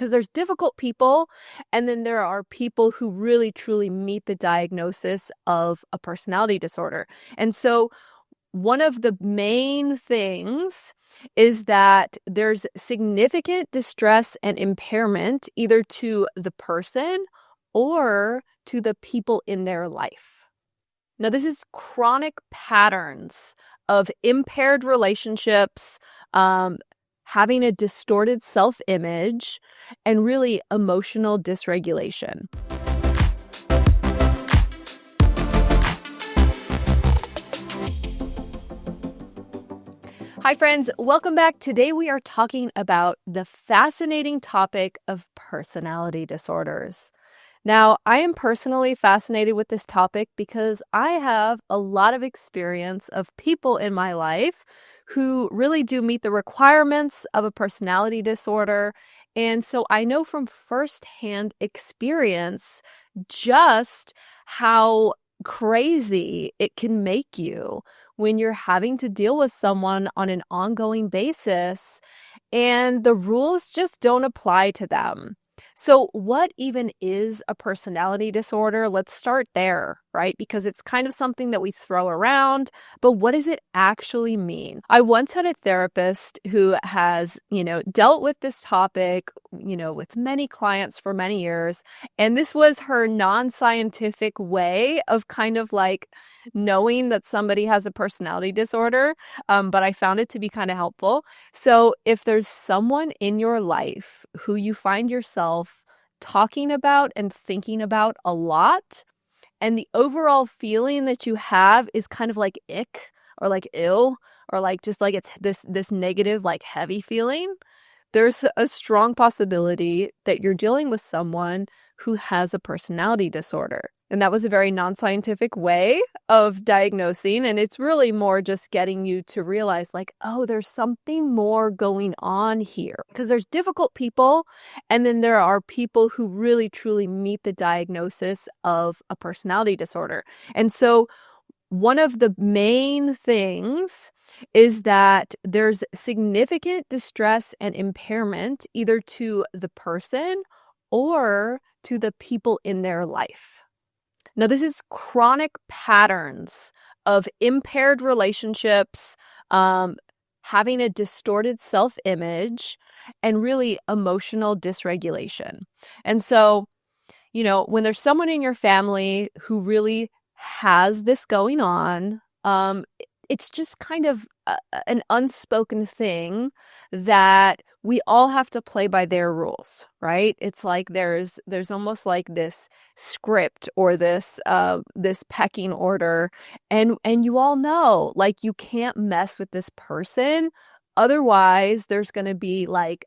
Because there's difficult people, and then there are people who really truly meet the diagnosis of a personality disorder. And so one of the main things is that there's significant distress and impairment either to the person or to the people in their life. Now, this is chronic patterns of impaired relationships, having a distorted self-image, and really emotional dysregulation. Hi friends, welcome back. Today we are talking about the fascinating topic of personality disorders. Now, I am personally fascinated with this topic because I have a lot of experience of people in my life who really do meet the requirements of a personality disorder. And so I know from firsthand experience just how crazy it can make you when you're having to deal with someone on an ongoing basis and the rules just don't apply to them. So what even is a personality disorder? Let's start there, right? Because it's kind of something that we throw around, but what does it actually mean? I once had a therapist who has, dealt with this topic, with many clients for many years, and this was her non-scientific way of kind of like knowing that somebody has a personality disorder, but I found it to be kind of helpful. So if there's someone in your life who you find yourself talking about and thinking about a lot, and the overall feeling that you have is kind of like ick or like ew, or like just like it's this negative, like heavy feeling, there's a strong possibility that you're dealing with someone who has a personality disorder. And that was a very non-scientific way of diagnosing. And it's really more just getting you to realize like, oh, there's something more going on here. Because there's difficult people, and then there are people who really truly meet the diagnosis of a personality disorder. And so one of the main things is that there's significant distress and impairment either to the person or to the people in their life. Now, this is chronic patterns of impaired relationships, having a distorted self-image, and really emotional dysregulation. And so, when there's someone in your family who really has this going on, it's just kind of an unspoken thing that we all have to play by their rules, right? It's like there's almost like this script or this pecking order, and you all know like you can't mess with this person, otherwise there's going to be like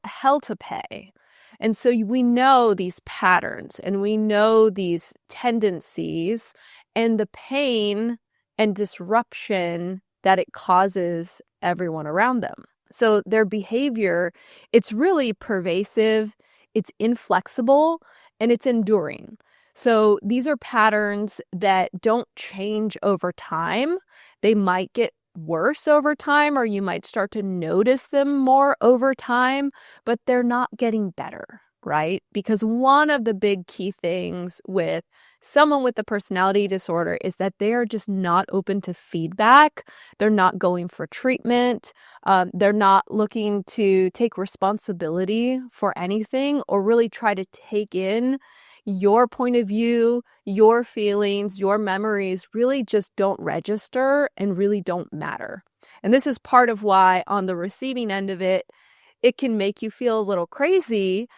hell to pay. And so we know these patterns and we know these tendencies and the pain and disruption that it causes everyone around them. So their behavior, it's really pervasive, it's inflexible, and it's enduring. So these are patterns that don't change over time. They might get worse over time, or you might start to notice them more over time, but they're not getting better, right? Because one of the big key things with someone with a personality disorder is that they are just not open to feedback. They're not going for treatment. They're not looking to take responsibility for anything or really try to take in your point of view, your feelings, your memories really just don't register and really don't matter. And this is part of why on the receiving end of it, it can make you feel a little crazy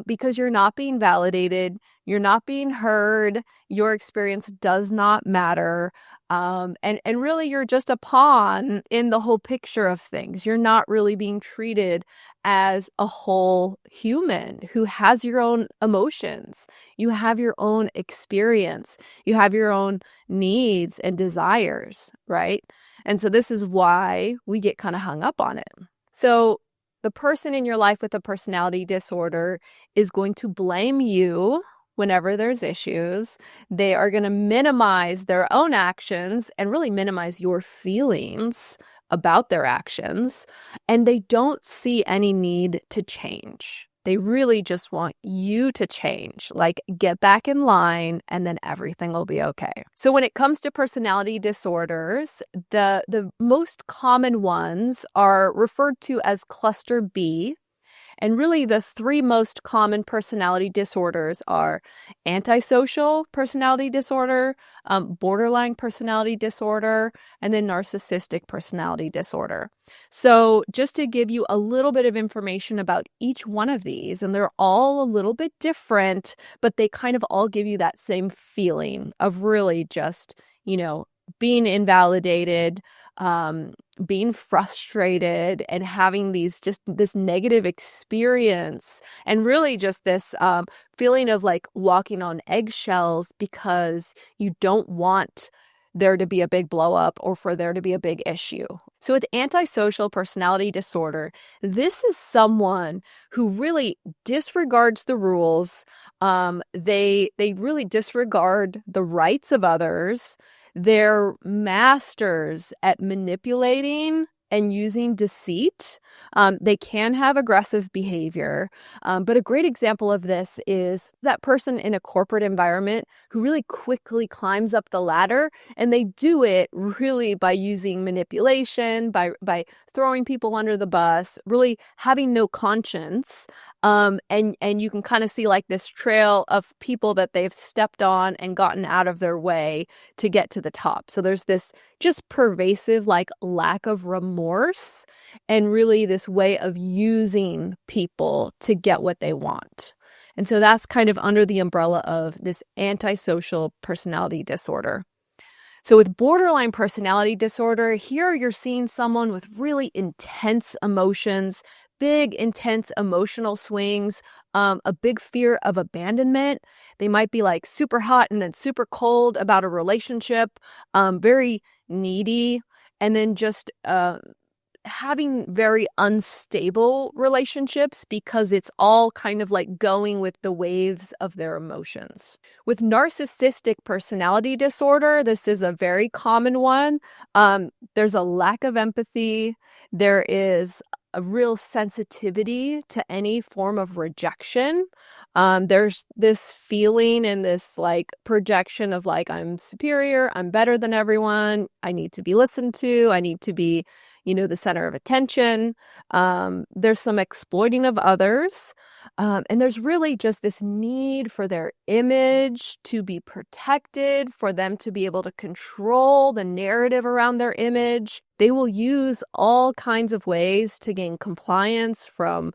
because you're not being validated, you're not being heard, your experience does not matter. And really you're just a pawn in the whole picture of things. You're not really being treated as a whole human who has your own emotions. You have your own experience. You have your own needs and desires, right? And so this is why we get kind of hung up on it. So the person in your life with a personality disorder is going to blame you whenever there's issues. They are going to minimize their own actions and really minimize your feelings about their actions. And they don't see any need to change. They really just want you to change, like get back in line and then everything will be okay. So when it comes to personality disorders, the most common ones are referred to as cluster B. And really, the three most common personality disorders are antisocial personality disorder, borderline personality disorder, and then narcissistic personality disorder. So, just to give you a little bit of information about each one of these, and they're all a little bit different, but they kind of all give you that same feeling of really just, being invalidated, being frustrated and having this negative experience, and really just this feeling of like walking on eggshells because you don't want there to be a big blow up or for there to be a big issue. So with antisocial personality disorder, this is someone who really disregards the rules. They really disregard the rights of others. They're masters at manipulating and using deceit. They can have aggressive behavior, but a great example of this is that person in a corporate environment who really quickly climbs up the ladder, and they do it really by using manipulation, by throwing people under the bus, really having no conscience. And you can kind of see like this trail of people that they've stepped on and gotten out of their way to get to the top. So there's this just pervasive like lack of remorse and really this way of using people to get what they want. And so that's kind of under the umbrella of this antisocial personality disorder. So with borderline personality disorder, here you're seeing someone with really intense emotions, big, intense emotional swings, a big fear of abandonment. They might be like super hot and then super cold about a relationship, very needy, and then just having very unstable relationships because it's all kind of like going with the waves of their emotions. With narcissistic personality disorder, this is a very common one. There's a lack of empathy. There is a real sensitivity to any form of rejection. There's this feeling and this like projection of like, I'm superior, I'm better than everyone, I need to be listened to, I need to be, the center of attention. There's some exploiting of others. And there's really just this need for their image to be protected, for them to be able to control the narrative around their image. They will use all kinds of ways to gain compliance, from,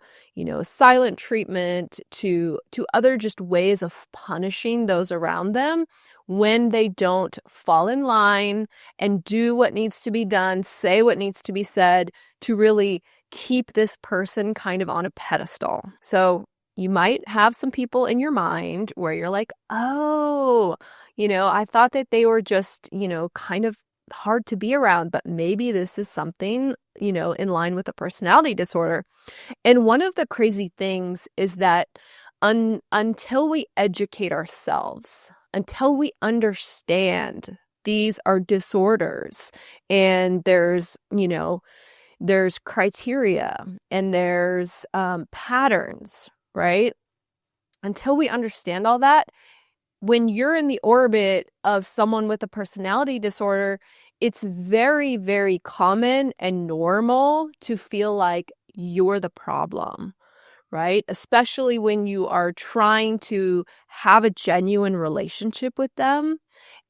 silent treatment to other just ways of punishing those around them when they don't fall in line and do what needs to be done, say what needs to be said, to really keep this person kind of on a pedestal. So you might have some people in your mind where you're like, oh, I thought that they were just, kind of hard to be around, but maybe this is something, in line with a personality disorder. And one of the crazy things is that until we educate ourselves, until we understand these are disorders, and there's criteria and there's patterns, right? Until we understand all that, when you're in the orbit of someone with a personality disorder, it's very, very common and normal to feel like you're the problem, right? Especially when you are trying to have a genuine relationship with them.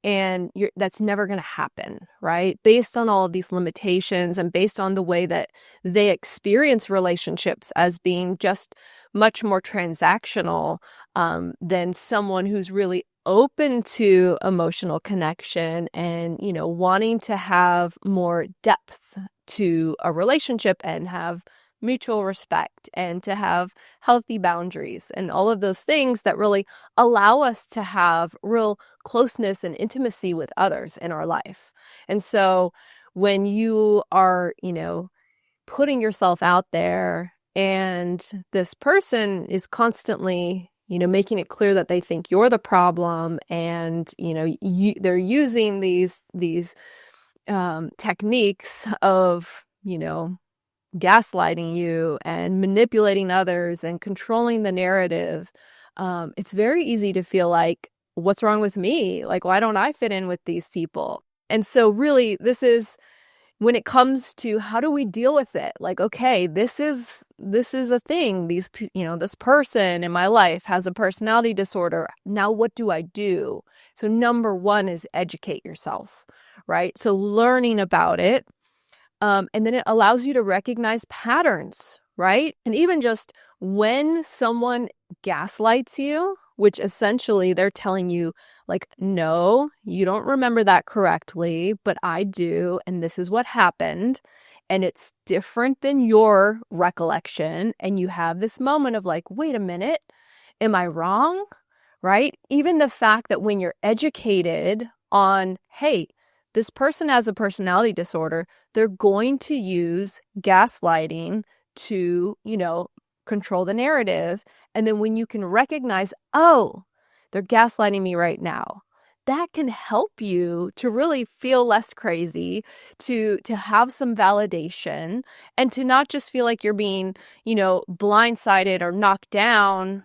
And that's never going to happen, right? Based on all of these limitations and based on the way that they experience relationships as being just much more transactional than someone who's really open to emotional connection and, wanting to have more depth to a relationship and have mutual respect and to have healthy boundaries and all of those things that really allow us to have real closeness and intimacy with others in our life. And so when you are, putting yourself out there and this person is constantly, making it clear that they think you're the problem, and, they're using these techniques of, gaslighting you and manipulating others and controlling the narrative, it's very easy to feel like, what's wrong with me? Like, why don't I fit in with these people? And so really, this is when it comes to how do we deal with it? Like, okay, this is a thing. This person in my life has a personality disorder. Now, what do I do? So number one is educate yourself, right? So learning about it. And then it allows you to recognize patterns, right? And even just when someone gaslights you, which essentially they're telling you, like, no, you don't remember that correctly, but I do, and this is what happened, and it's different than your recollection, and you have this moment of like, wait a minute, am I wrong? Right? Even the fact that when you're educated on, hey, this person has a personality disorder, they're going to use gaslighting to, control the narrative. And then when you can recognize, oh, they're gaslighting me right now, that can help you to really feel less crazy, to have some validation, and to not just feel like you're being, blindsided or knocked down,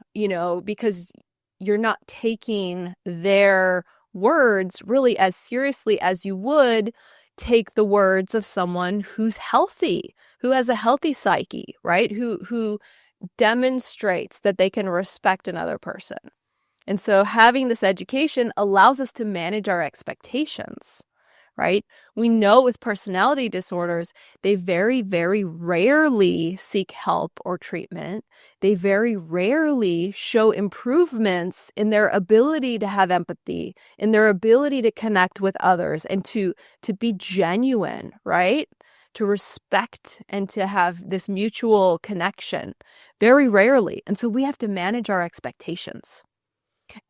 because you're not taking their words really as seriously as you would take the words of someone who's healthy, who has a healthy psyche, right? Who demonstrates that they can respect another person. And so having this education allows us to manage our expectations, right? We know with personality disorders, they very, very rarely seek help or treatment. They very rarely show improvements in their ability to have empathy, in their ability to connect with others, and to be genuine, right? To respect and to have this mutual connection. Very rarely. And so we have to manage our expectations.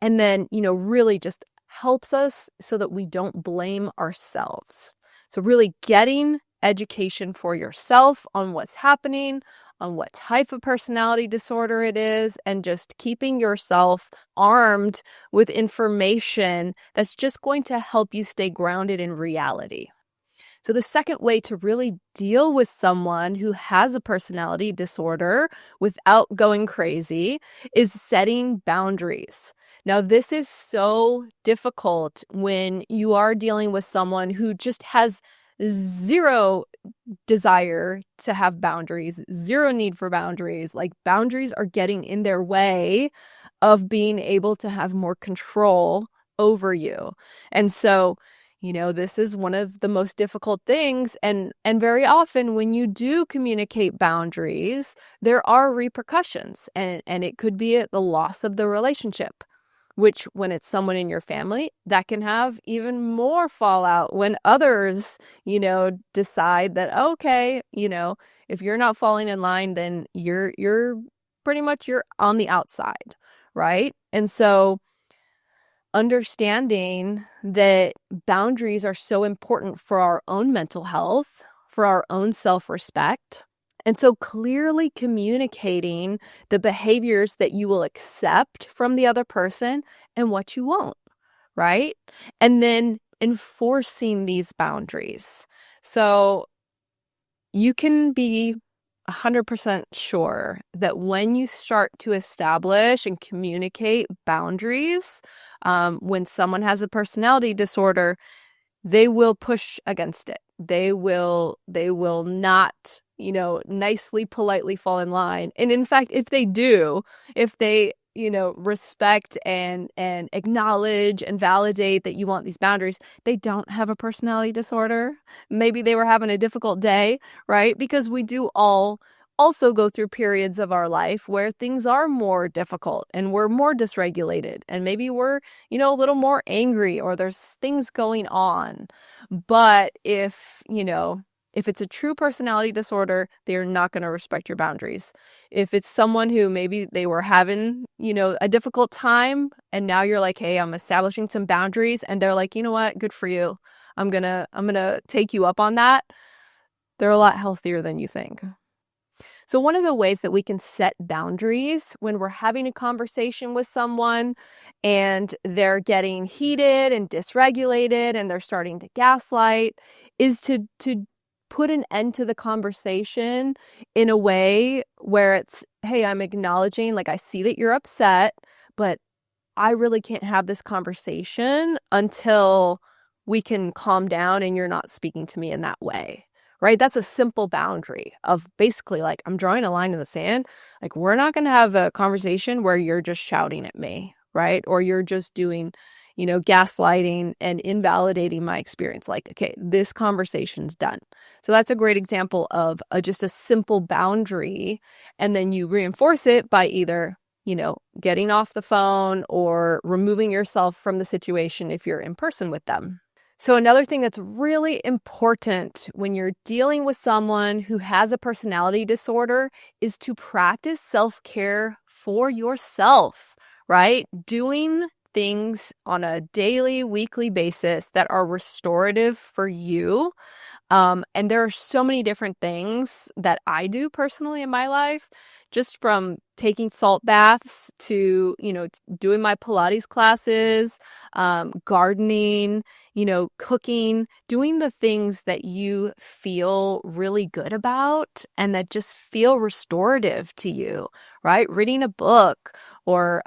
And then, really just helps us so that we don't blame ourselves. So really getting education for yourself on what's happening, on what type of personality disorder it is, and just keeping yourself armed with information that's just going to help you stay grounded in reality. So the second way to really deal with someone who has a personality disorder without going crazy is setting boundaries. Now, this is so difficult when you are dealing with someone who just has zero desire to have boundaries, zero need for boundaries. Like, boundaries are getting in their way of being able to have more control over you. And so, this is one of the most difficult things. And very often when you do communicate boundaries, there are repercussions, and it could be the loss of the relationship, which when it's someone in your family, that can have even more fallout when others, decide that, okay, if you're not falling in line, then you're pretty much, you're on the outside, right? And so understanding that boundaries are so important for our own mental health, for our own self-respect. And so clearly communicating the behaviors that you will accept from the other person and what you won't, right? And then enforcing these boundaries. So you can be 100% sure that when you start to establish and communicate boundaries, when someone has a personality disorder, they will push against it. They will not, nicely, politely fall in line. And in fact, if they do, if they, respect and acknowledge and validate that you want these boundaries, they don't have a personality disorder. Maybe they were having a difficult day, right? Because we do all also go through periods of our life where things are more difficult and we're more dysregulated, and maybe we're, a little more angry, or there's things going on. But if it's a true personality disorder, they're not going to respect your boundaries. If it's someone who maybe they were having, a difficult time, and now you're like, hey, I'm establishing some boundaries, and they're like, you know what, good for you. I'm gonna take you up on that. They're a lot healthier than you think. So one of the ways that we can set boundaries when we're having a conversation with someone and they're getting heated and dysregulated and they're starting to gaslight is to put an end to the conversation in a way where it's, hey, I'm acknowledging, like, I see that you're upset, but I really can't have this conversation until we can calm down and you're not speaking to me in that way, right? That's a simple boundary of basically like, I'm drawing a line in the sand. Like, we're not going to have a conversation where you're just shouting at me, right? Or you're just doing, gaslighting and invalidating my experience. Like, okay, this conversation's done. So that's a great example of just a simple boundary. And then you reinforce it by either getting off the phone or removing yourself from the situation if you're in person with them. So another thing that's really important when you're dealing with someone who has a personality disorder is to practice self-care for yourself, right? Doing things on a daily, weekly basis that are restorative for you. And there are so many different things that I do personally in my life, just from taking salt baths to, doing my Pilates classes, gardening, cooking, doing the things that you feel really good about and that just feel restorative to you, right? Reading a book or,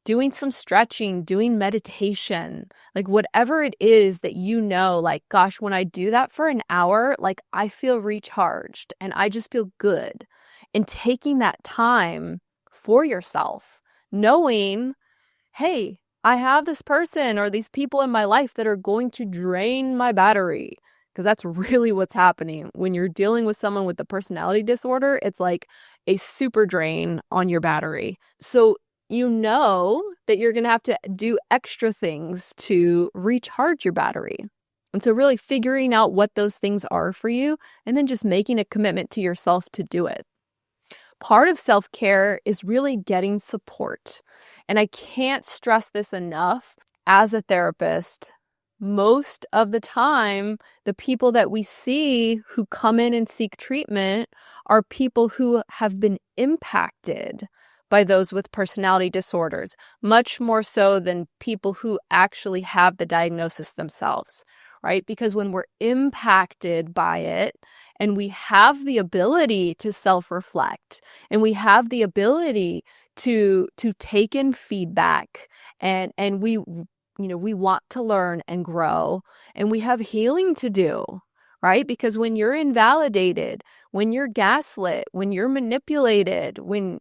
doing some stretching, doing meditation, like whatever it is that like, gosh, when I do that for an hour, like I feel recharged and I just feel good. And taking that time for yourself, knowing, hey, I have this person or these people in my life that are going to drain my battery. Because that's really what's happening. When you're dealing with someone with a personality disorder, it's like a super drain on your battery. So you know that you're going to have to do extra things to recharge your battery. And so really figuring out what those things are for you and then just making a commitment to yourself to do it. Part of self-care is really getting support. And I can't stress this enough. As a therapist, most of the time, the people that we see who come in and seek treatment are people who have been impacted by those with personality disorders, much more so than people who actually have the diagnosis themselves, right? Because when we're impacted by it and we have the ability to self-reflect and we have the ability to take in feedback and we want to learn and grow and we have healing to do, right? Because when you're invalidated, when you're gaslit, when you're manipulated, when,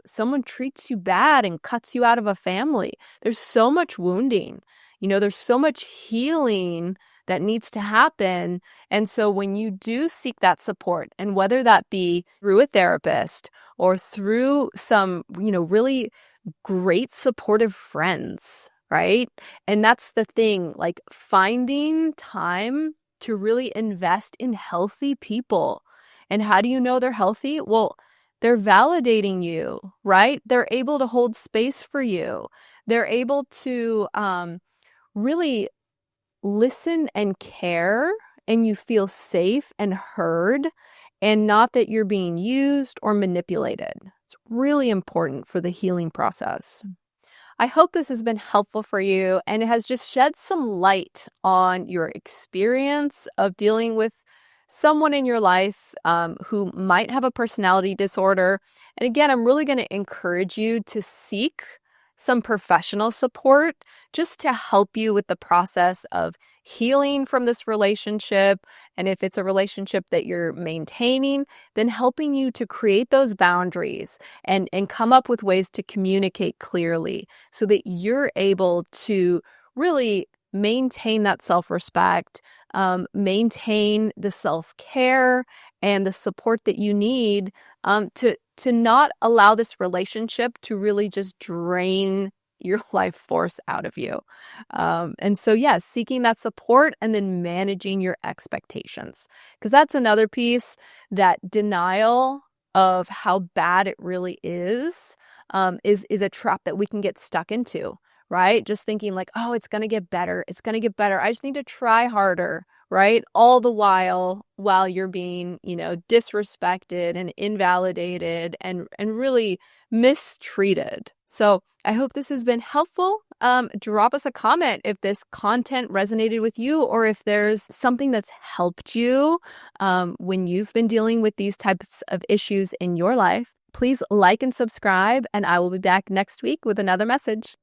someone treats you bad and cuts you out of a family, there's so much wounding, there's so much healing that needs to happen. And so when you do seek that support, and whether that be through a therapist or through some, really great supportive friends, right? And that's the thing, like finding time to really invest in healthy people. And how do you know they're healthy? Well, they're validating you, right? They're able to hold space for you. They're able to really listen and care, and you feel safe and heard, and not that you're being used or manipulated. It's really important for the healing process. I hope this has been helpful for you and it has just shed some light on your experience of dealing with someone in your life who might have a personality disorder. And again, I'm really going to encourage you to seek some professional support just to help you with the process of healing from this relationship. And if it's a relationship that you're maintaining, then helping you to create those boundaries and come up with ways to communicate clearly so that you're able to really maintain that self-respect, maintain the self-care and the support that you need to not allow this relationship to really just drain your life force out of you. And so, yes, seeking that support and then managing your expectations. Because that's another piece, that denial of how bad it really is a trap that we can get stuck into, right? Just thinking like, oh, it's going to get better. It's going to get better. I just need to try harder, right? All the while you're being, disrespected and invalidated and really mistreated. So I hope this has been helpful. Drop us a comment if this content resonated with you, or if there's something that's helped you when you've been dealing with these types of issues in your life. Please like and subscribe, and I will be back next week with another message.